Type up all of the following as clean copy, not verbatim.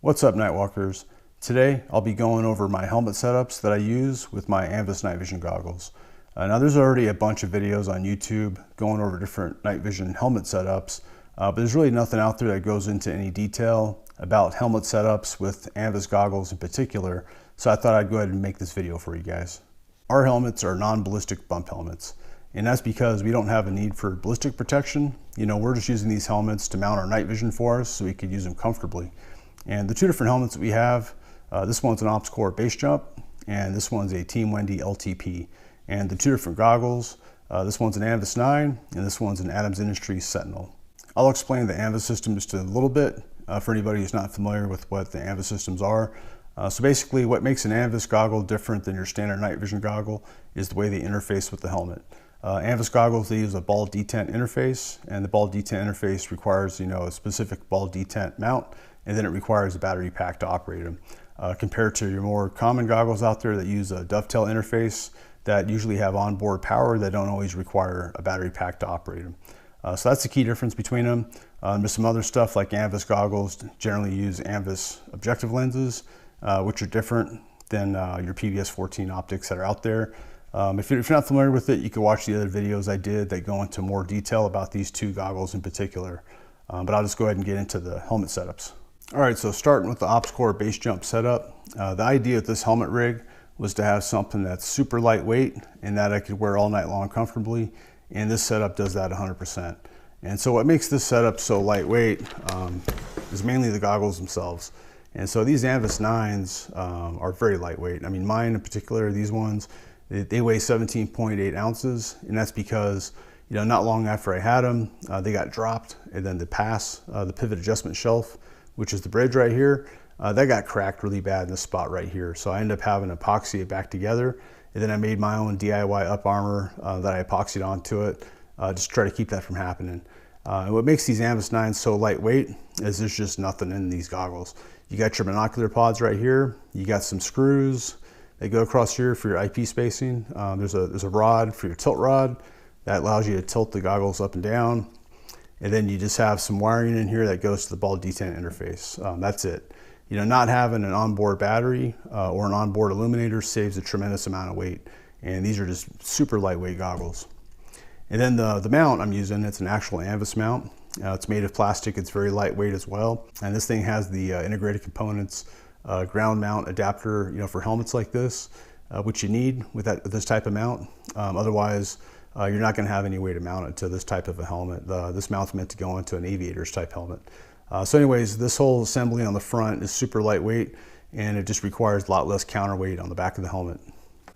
What's up, Nightwalkers? Today I'll be going over my helmet setups that I use with my Anvis night vision goggles. Now there's already a bunch of videos on YouTube going over different night vision helmet setups, but there's really nothing out there that goes into any detail about helmet setups with Anvis goggles in particular, so I thought I'd go ahead and make this video for you guys. Our helmets are non-ballistic bump helmets, and that's because we don't have a need for ballistic protection. We're just using these helmets to mount our night vision for us so we could use them comfortably. And the two different helmets that we have, this one's an OpsCore base jump, and this one's a Team Wendy LTP. And the two different goggles, this one's an Anvis-9, and this one's an Adams Industries Sentinel. I'll explain the Anvis system just a little bit for anybody who's not familiar with what the Anvis systems are. So basically, what makes an Anvis goggle different than your standard night vision goggle is the way they interface with the helmet. Anvis goggles, they use a ball detent interface, and the ball detent interface requires a specific ball detent mount, and then it requires a battery pack to operate them. Compared to your more common goggles out there that use a dovetail interface that usually have onboard power that don't always require a battery pack to operate them. So that's the key difference between them. There's some other stuff like Anvis goggles generally use Anvis objective lenses, which are different than your PVS 14 optics that are out there. If you're not familiar with it, you can watch the other videos I did that go into more detail about these two goggles in particular. But I'll just go ahead and get into the helmet setups. All right, so starting with the OpsCore base jump setup, the idea of this helmet rig was to have something that's super lightweight and that I could wear all night long comfortably, and this setup does that 100%. And so what makes this setup so lightweight is mainly the goggles themselves. And so these Anvis-9s are very lightweight. I mean, mine in particular, these ones, they weigh 17.8 ounces, and that's because not long after I had them, they got dropped, and then the pivot adjustment shelf, which is the bridge right here, that got cracked really bad in this spot right here. So I ended up having to epoxy it back together, and then I made my own DIY up armor that I epoxied onto it, just to try to keep that from happening. And what makes these Anvis-9s so lightweight is there's just nothing in these goggles. You got your binocular pods right here, you got some screws that go across here for your IP spacing. There's a rod for your tilt rod that allows you to tilt the goggles up and down. And then you just have some wiring in here that goes to the ball detent interface. That's it. Not having an onboard battery or an onboard illuminator saves a tremendous amount of weight. And these are just super lightweight goggles. And then the mount I'm using, it's an actual Anvis mount. It's made of plastic, it's very lightweight as well. And this thing has the integrated components, ground mount adapter, for helmets like this, which you need with this type of mount. Otherwise, you're not going to have any way to mount it to this type of a helmet. This mount's meant to go into an aviator's type helmet. So anyways, this whole assembly on the front is super lightweight, and it just requires a lot less counterweight on the back of the helmet.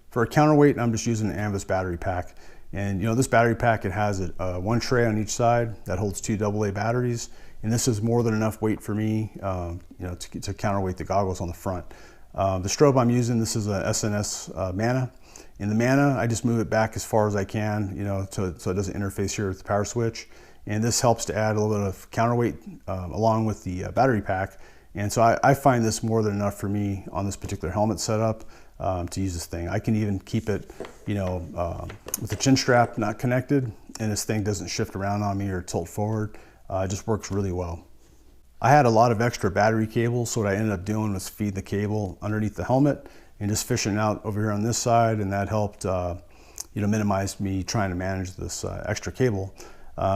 For a counterweight, I'm just using an Anvis battery pack. And this battery pack, it has one tray on each side that holds 2 AA batteries. And this is more than enough weight for me to counterweight the goggles on the front. The strobe I'm using, this is a SNS Mana. In the Mana, I just move it back as far as I can, so it doesn't interface here with the power switch. And this helps to add a little bit of counterweight along with the battery pack. And so I find this more than enough for me on this particular helmet setup to use this thing. I can even keep it, with the chin strap not connected, and this thing doesn't shift around on me or tilt forward. It just works really well. I had a lot of extra battery cable, so what I ended up doing was feed the cable underneath the helmet and just fishing out over here on this side, and that helped minimize me trying to manage this extra cable.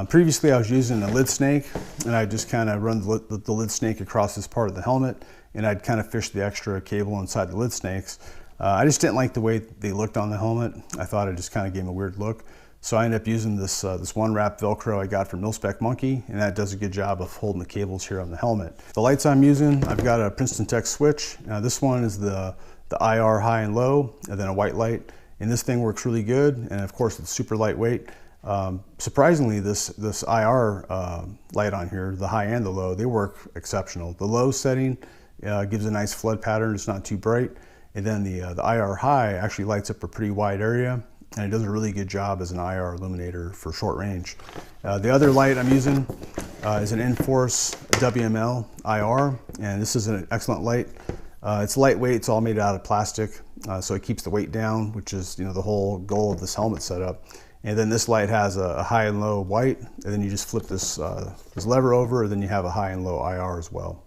Previously I was using a lid snake, and I just kind of run the lid snake across this part of the helmet, and I'd kind of fish the extra cable inside the lid snakes. I just didn't like the way they looked on the helmet. I thought it just kind of gave them a weird look. So I ended up using this one wrap Velcro I got from Mil-Spec Monkey, and that does a good job of holding the cables here on the helmet. The lights I'm using, I've got a Princeton Tech switch. This one is the IR high and low, and then a white light. And this thing works really good, and of course it's super lightweight. Surprisingly, this IR light on here, the high and the low, they work exceptional. The low setting gives a nice flood pattern, it's not too bright. And then the IR high actually lights up a pretty wide area, and it does a really good job as an IR illuminator for short range. The other light I'm using is an Inforce WML-IR, and this is an excellent light. It's lightweight, it's all made out of plastic, so it keeps the weight down, which is the whole goal of this helmet setup. And then this light has a high and low white, and then you just flip this lever over, and then you have a high and low IR as well.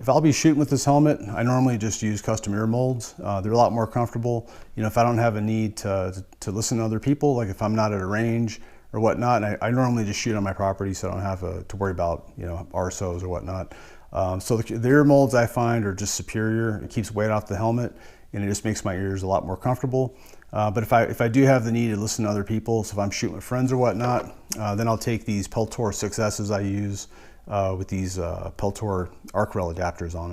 If I'll be shooting with this helmet, I normally just use custom ear molds. They're a lot more comfortable. You know, if I don't have a need to listen to other people, like if I'm not at a range or whatnot, I normally just shoot on my property, so I don't have to worry about, you know, RSOs or whatnot. So the ear molds I find are just superior. It keeps weight off the helmet, and it just makes my ears a lot more comfortable. But if I do have the need to listen to other people, so if I'm shooting with friends or whatnot, then I'll take these Peltor 6S's I use with these Peltor arc rail adapters on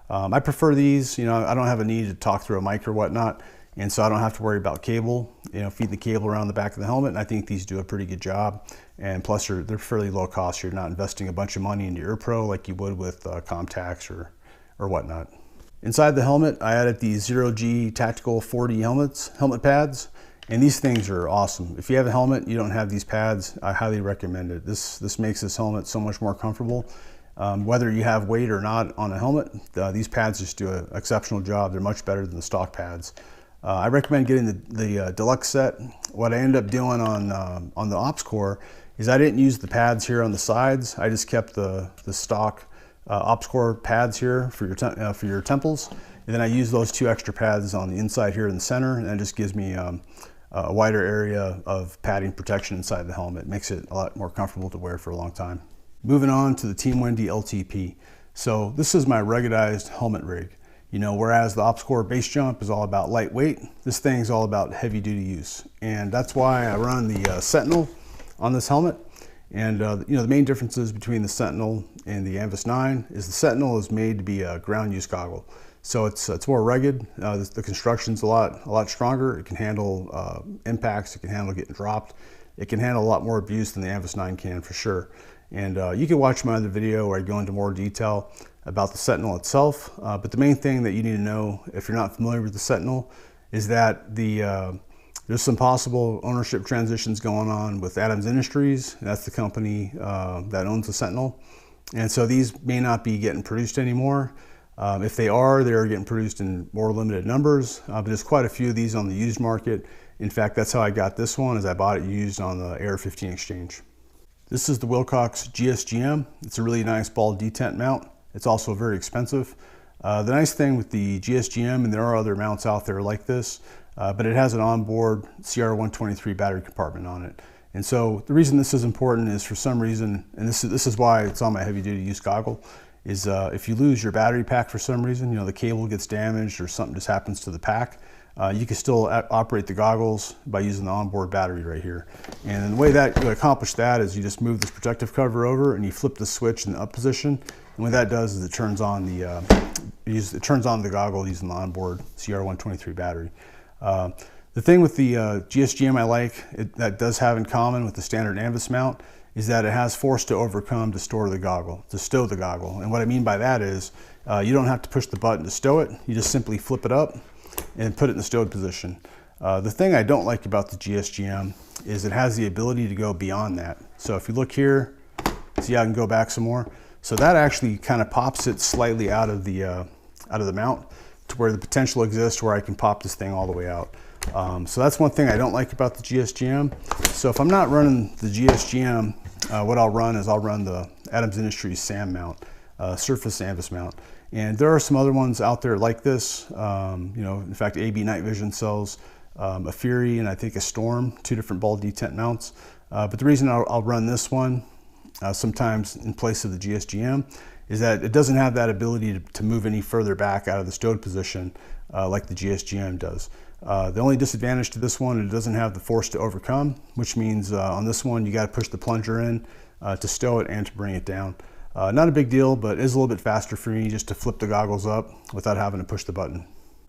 them. I prefer these. You know, I don't have a need to talk through a mic or whatnot, and so I don't have to worry about cable, you know, feed the cable around the back of the helmet, and I think these do a pretty good job. And plus they're fairly low cost. You're not investing a bunch of money into your Pro like you would with Comtacs or whatnot. Inside the helmet, I added these 0G Tactical 4D helmet pads, and these things are awesome. If you have a helmet, you don't have these pads, I highly recommend it. This makes this helmet so much more comfortable. Whether you have weight or not on a helmet, these pads just do an exceptional job. They're much better than the stock pads. I recommend getting the deluxe set. What I ended up doing on the Ops Core is I didn't use the pads here on the sides. I just kept the stock Ops Core pads here for your temples, and then I use those 2 extra pads on the inside here in the center, and that just gives me a wider area of padding protection inside the helmet. It makes it a lot more comfortable to wear for a long time. Moving on to the Team Wendy LTP. So this is my ruggedized helmet rig. You know, whereas the Ops Core base jump is all about lightweight, this thing's all about heavy duty use, and that's why I run the Sentinel on this helmet. And you know, the main differences between the Sentinel and the Anvis-9 is the Sentinel is made to be a ground use goggle. So it's more rugged. The construction's a lot stronger. It can handle impacts. It can handle getting dropped. It can handle a lot more abuse than the Anvis-9 can, for sure. And you can watch my other video where I go into more detail about the Sentinel itself. But the main thing that you need to know if you're not familiar with the Sentinel is that there's some possible ownership transitions going on with Adams Industries. That's the company that owns the Sentinel. And so these may not be getting produced anymore. If they are, they're getting produced in more limited numbers, but there's quite a few of these on the used market. In fact, that's how I got this one, is I bought it used on the AR-15 exchange. This is the Wilcox GSGM. It's a really nice ball detent mount. It's also very expensive. The nice thing with the GSGM, and there are other mounts out there like this, but it has an onboard CR123 battery compartment on it. And so the reason this is important is, for some reason, and this is why it's on my heavy duty use goggle, is if you lose your battery pack for some reason, you know, the cable gets damaged or something just happens to the pack, you can still operate the goggles by using the onboard battery right here. And the way that you accomplish that is you just move this protective cover over and you flip the switch in the up position. And what that does is it turns on the goggle using the onboard CR123 battery. The thing with the GSGM I like, that does have in common with the standard Anvis mount, is that it has force to overcome to stow the goggle. And what I mean by that is you don't have to push the button to stow it. You just simply flip it up and put it in the stowed position. The thing I don't like about the GSGM is it has the ability to go beyond that. So if you look here, see, I can go back some more. So that actually kind of pops it slightly out of the mount to where the potential exists where I can pop this thing all the way out. So that's one thing I don't like about the GSGM. So if I'm not running the GSGM, what I'll run the Adams Industries SAM mount, surface Anvis mount. And there are some other ones out there like this. You know, in fact, AB Night Vision sells a Fury and I think a Storm, 2 different ball detent mounts. But the reason I'll run this one sometimes in place of the GSGM is that it doesn't have that ability to move any further back out of the stowed position like the GSGM does. The only disadvantage to this one, it doesn't have the force to overcome, which means on this one you got to push the plunger in to stow it and to bring it down. Not a big deal, but it is a little bit faster for me just to flip the goggles up without having to push the button.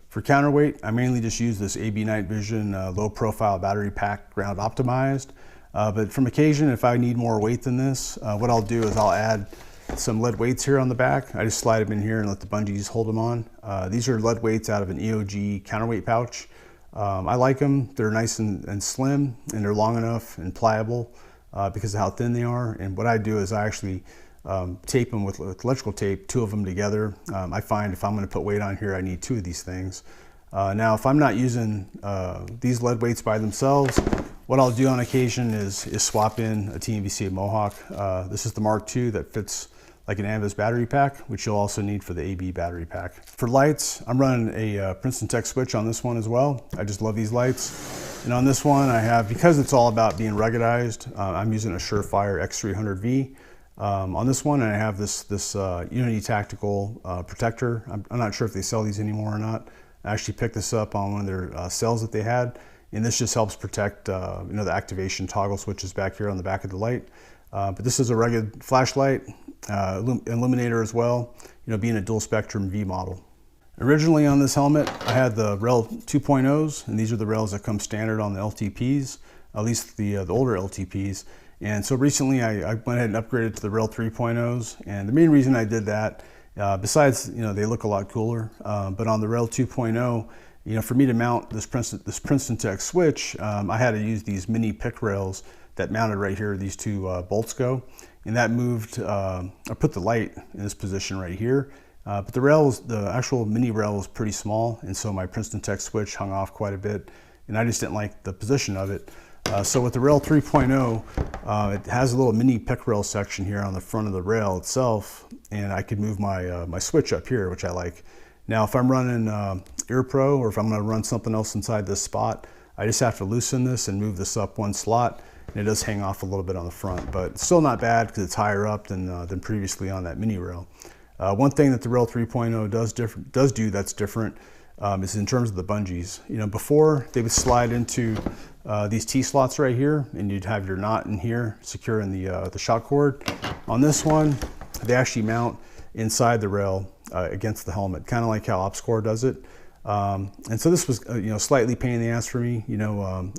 For counterweight, I mainly just use this AB Night Vision low profile battery pack ground optimized. But from occasion, if I need more weight than this, what I'll do is I'll add some lead weights here on the back. I just slide them in here and let the bungees hold them on. These are lead weights out of an EOG counterweight pouch. I like them. They're nice and slim, and they're long enough and pliable because of how thin they are. And what I do is I actually tape them with electrical tape, 2 of them together. I find if I'm going to put weight on here, I need 2 of these things. Now, if I'm not using these lead weights by themselves, what I'll do on occasion is swap in a TNVC Mohawk. This is the Mark II that fits like an Anvis battery pack, which you'll also need for the AB battery pack. For lights, I'm running a Princeton Tech switch on this one as well. I just love these lights. And on this one I have, because it's all about being ruggedized, I'm using a Surefire X300V. On this one, I have this Unity Tactical protector. I'm not sure if they sell these anymore or not. I actually picked this up on one of their sales that they had, and this just helps protect the activation toggle switches back here on the back of the light. But this is a rugged flashlight, illuminator as well, being a dual spectrum V model. Originally on this helmet, I had the Rel 2.0s, and these are the rails that come standard on the LTPs, at least the older LTPs. And so recently I went ahead and upgraded to the Rel 3.0s, and the main reason I did that, besides they look a lot cooler, but on the Rel 2.0, for me to mount this Princeton Tech switch, I had to use these mini pick rails that mounted right here. These two bolts go, and that moved. I put the light in this position right here, but the actual mini rail was pretty small, and so my Princeton Tech switch hung off quite a bit, and I just didn't like the position of it. So with the Rel 3.0, it has a little mini pick rail section here on the front of the rail itself, and I could move my switch up here, which I like. Now, if I'm running Ear Pro, or if I'm going to run something else inside this spot, I just have to loosen this and move this up one slot, and it does hang off a little bit on the front, but it's still not bad because it's higher up than previously on that mini rail. One thing that the Rel 3.0 does do that's different is in terms of the bungees. Before they would slide into these T-slots right here, and you'd have your knot in here securing the shock cord. On this one, they actually mount inside the rail against the helmet, kind of like how OpsCore does it. And so this was slightly pain in the ass for me.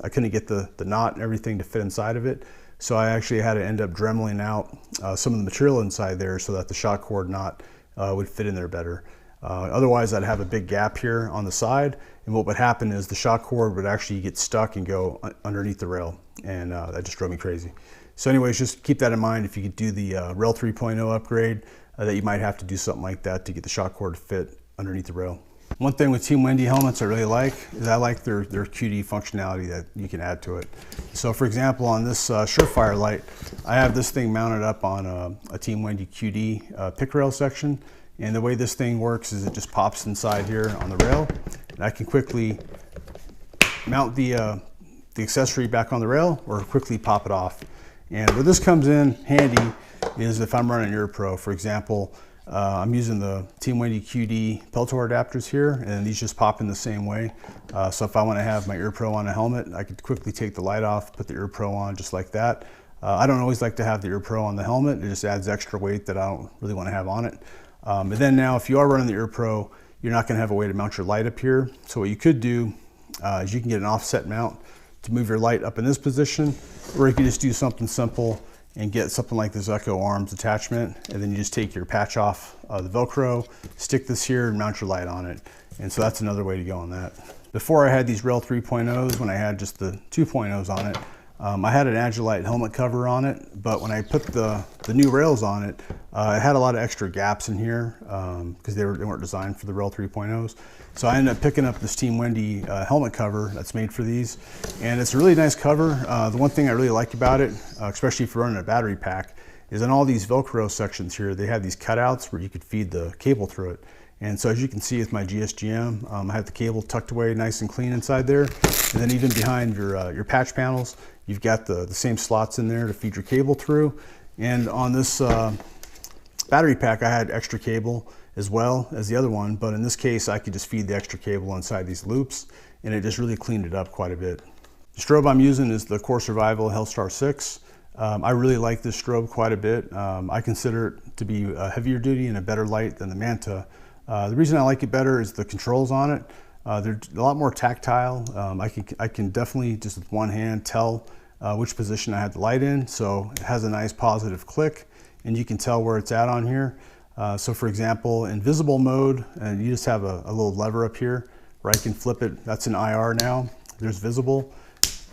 I couldn't get the knot and everything to fit inside of it, so I actually had to end up dremeling out some of the material inside there so that the shock cord knot would fit in there better. Otherwise, I'd have a big gap here on the side, and what would happen is the shock cord would actually get stuck and go underneath the rail, and that just drove me crazy. So anyways, just keep that in mind if you could do the Rel 3.0 upgrade, that you might have to do something like that to get the shock cord to fit underneath the rail. One thing with Team Wendy helmets I really like is I like their QD functionality that you can add to it. So for example, on this Surefire light, I have this thing mounted up on a Team Wendy QD pick rail section. And the way this thing works is it just pops inside here on the rail, and I can quickly mount the accessory back on the rail or quickly pop it off. And where this comes in handy is if I'm running Ear Pro, for example, I'm using the Team Wendy QD Peltor adapters here, and these just pop in the same way. So if I want to have my Ear Pro on a helmet, I could quickly take the light off, put the Ear Pro on just like that. I don't always like to have the Ear Pro on the helmet. It just adds extra weight that I don't really want to have on it. But then now if you are running the Ear Pro, you're not going to have a way to mount your light up here. So what you could do is you can get an offset mount to move your light up in this position, or you could just do something simple and get something like this Echo Arms attachment, and then you just take your patch off the Velcro, stick this here and mount your light on it. And so that's another way to go on that. Before I had these Rel 3.0s, when I had just the 2.0s on it, I had an Agilite helmet cover on it, but when I put the new rails on it, it had a lot of extra gaps in here because they weren't designed for the Rel 3.0s. So I ended up picking up this Team Wendy helmet cover that's made for these, and it's a really nice cover. The one thing I really like about it, especially if you're running a battery pack, is in all these Velcro sections here, they have these cutouts where you could feed the cable through it. And so as you can see with my GSGM, I have the cable tucked away nice and clean inside there. And then even behind your patch panels, you've got the same slots in there to feed your cable through. And on this battery pack, I had extra cable as well as the other one, but in this case, I could just feed the extra cable inside these loops, and it just really cleaned it up quite a bit. The strobe I'm using is the Core Survival Hellstar 6. I really like this strobe quite a bit. I consider it to be a heavier duty and a better light than the Manta. The reason I like it better is the controls on it. They're a lot more tactile. I can definitely just with one hand tell which position I had the light in, so it has a nice positive click, and you can tell where it's at on here. So for example, in visible mode, and you just have a little lever up here where I can flip it. That's an IR now. There's visible,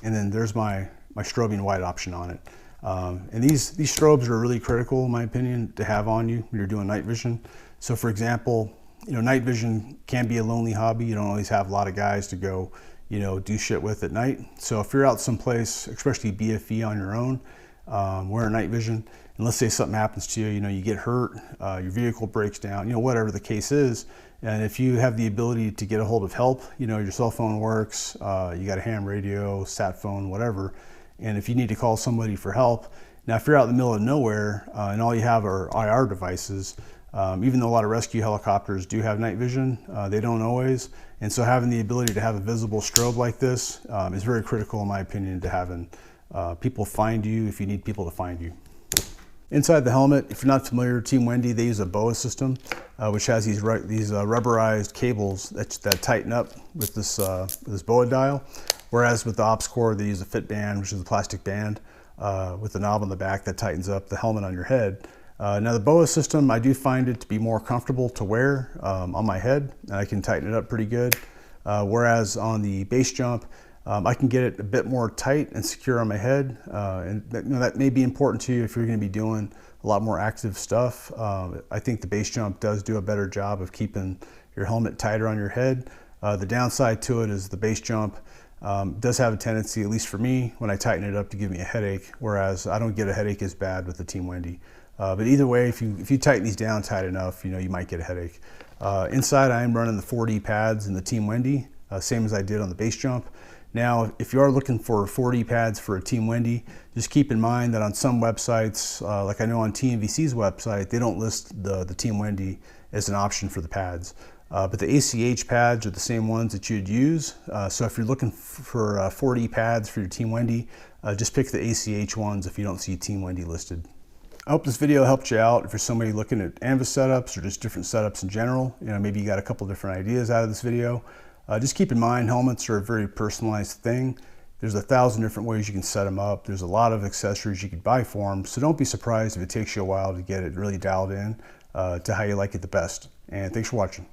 and then there's my strobing white option on it. And these strobes are really critical, in my opinion, to have on you when you're doing night vision. So for example, night vision can be a lonely hobby. You don't always have a lot of guys to go, do shit with at night. So if you're out someplace, especially BFE on your own, wearing night vision, and let's say something happens to you, you get hurt, your vehicle breaks down, whatever the case is. And if you have the ability to get a hold of help, your cell phone works, you got a ham radio, sat phone, whatever. And if you need to call somebody for help, now if you're out in the middle of nowhere and all you have are IR devices, even though a lot of rescue helicopters do have night vision, they don't always. And so having the ability to have a visible strobe like this is very critical, in my opinion, to having people find you if you need people to find you. Inside the helmet, if you're not familiar, Team Wendy, they use a BOA system, which has these rubberized cables that tighten up with this BOA dial. Whereas with the ops core, they use a fit band, which is a plastic band with a knob on the back that tightens up the helmet on your head. Now the BOA system, I do find it to be more comfortable to wear on my head, and I can tighten it up pretty good. Whereas on the base jump, I can get it a bit more tight and secure on my head, and that may be important to you if you're going to be doing a lot more active stuff. I think the base jump does do a better job of keeping your helmet tighter on your head. The downside to it is the base jump does have a tendency, at least for me, when I tighten it up, to give me a headache, whereas I don't get a headache as bad with the Team Wendy. But either way, if you tighten these down tight enough, you might get a headache. Inside, I am running the 4D pads in the Team Wendy, same as I did on the base jump. Now, if you are looking for 4D pads for a Team Wendy, just keep in mind that on some websites, like I know on TNVC's website, they don't list the Team Wendy as an option for the pads. But the ACH pads are the same ones that you'd use. So if you're looking for 4D pads for your Team Wendy, just pick the ACH ones if you don't see Team Wendy listed. I hope this video helped you out. If you're somebody looking at Anvis setups or just different setups in general, maybe you got a couple different ideas out of this video. Just keep in mind, helmets are a very personalized thing. There's 1,000 different ways you can set them up. There's a lot of accessories you could buy for them. So don't be surprised if it takes you a while to get it really dialed in to how you like it the best. And thanks for watching.